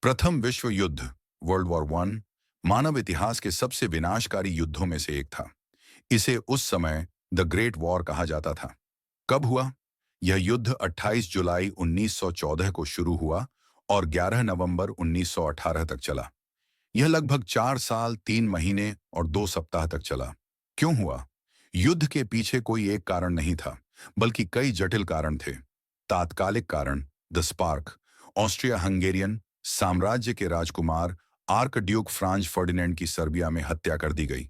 प्रथम विश्व युद्ध वर्ल्ड वॉर वन मानव इतिहास के सबसे विनाशकारी युद्धों में से एक था। इसे उस समय द ग्रेट वॉर कहा जाता था। कब हुआ? यह युद्ध 28 जुलाई 1914 को शुरू हुआ और 11 नवंबर 1918 तक चला। यह लगभग 4 साल 3 महीने और 2 सप्ताह तक चला। क्यों हुआ? युद्ध के पीछे कोई एक कारण नहीं था, बल्कि कई जटिल कारण थे। तात्कालिक कारण, द स्पार्क, ऑस्ट्रिया हंगेरियन साम्राज्य के राजकुमार आर्कड्यूक फ्रांज फर्डिनेंड की सर्बिया में हत्या कर दी गई।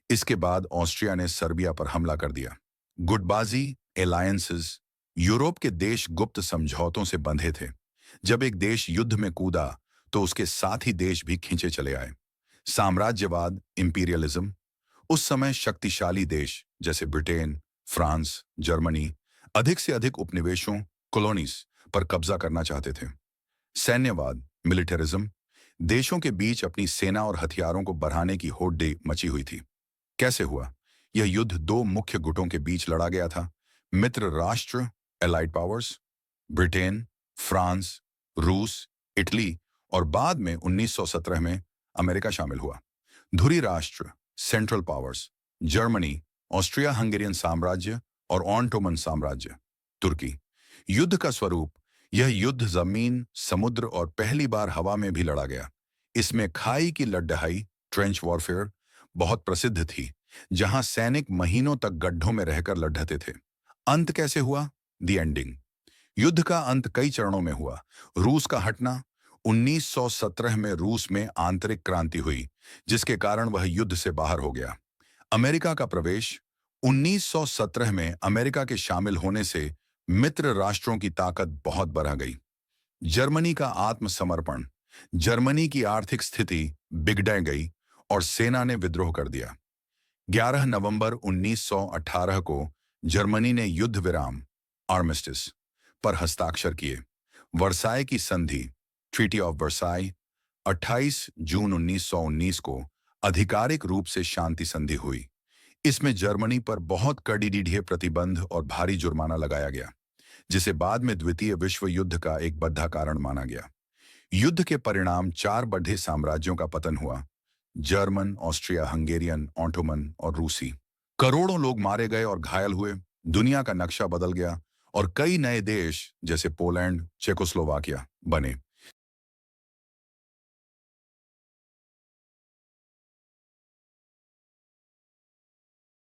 इसके बाद ऑस्ट्रिया ने सर्बिया पर हमला कर दिया। गुटबाजी, एलायंसेस, यूरोप के देश गुप्त समझौतों से बंधे थे। जब एक देश युद्ध में कूदा तो उसके साथ ही देश भी खींचे चले आए। साम्राज्यवाद, इंपीरियलिज्म, उस समय शक्तिशाली देश जैसे ब्रिटेन, फ्रांस, जर्मनी अधिक से अधिक उपनिवेशों, कॉलोनीज पर कब्जा करना चाहते थे। सैन्यवाद, मिलिटरिज्म, देशों के बीच अपनी सेना और हथियारों को बढ़ाने की होड़ मची हुई थी। कैसे हुआ? यह युद्ध दो मुख्य गुटों के बीच लड़ा गया था। मित्र राष्ट्र, एलाइड पावर्स, ब्रिटेन, फ्रांस, रूस, इटली और बाद में 1917 में अमेरिका शामिल हुआ। धुरी राष्ट्र, central powers, Germany, Austria Hungarian साम्राज्य और ऑटोमन साम्राज्य, तुर्की। युद्ध का स्वरूप, यह युद्ध जमीन, समुद्र और पहली बार हवा में भी लड़ा गया। इसमें खाई की लड़ाई, ट्रेंच वॉरफेयर, बहुत प्रसिद्ध थी, जहां सैनिक महीनों तक गड्ढों में रहकर लड़ते थे। अंत कैसे हुआ? The ending. युद्ध का अंत कई चरणों में हुआ। रूस का हटना, 1917 में रूस में आंतरिक क्रांति हुई, जिसके कारण वह युद्ध से बाहर हो गया। अमेरिका का प्रवेश, 1917 में अमेरिका के शामिल होने से मित्र राष्ट्रों की ताकत बहुत बढ़ गई। जर्मनी का आत्मसमर्पण, जर्मनी की आर्थिक स्थिति बिगड़ गई और सेना ने विद्रोह कर दिया। 11 नवंबर 1918 को जर्मनी ने युद्ध विराम, आर्मिस्टिस, पर हस्ताक्षर किए। वर्साई की संधि, ट्रीटी ऑफ वर्साई, 28 जून 1919 को आधिकारिक रूप से शांति संधि हुई। इसमें जर्मनी पर बहुत कड़ीडीढ़े प्रतिबंध और भारी जुर्माना लगाया गया, जिसे बाद में द्वितीय विश्व युद्ध का एक बड़ा कारण माना गया। युद्ध के परिणाम चार बड़े साम्राज्यों का पतन हुआ: जर्मन, ऑस्ट्रिया हंगेरियन, ऑटोमन और रूसी। करोड़ों लोग मारे गए और घायल हुए। दुनिया का नक्शा बदल गया और कई नए देश जैसे पोलैंड, चेकोस्लोवाकिया बने।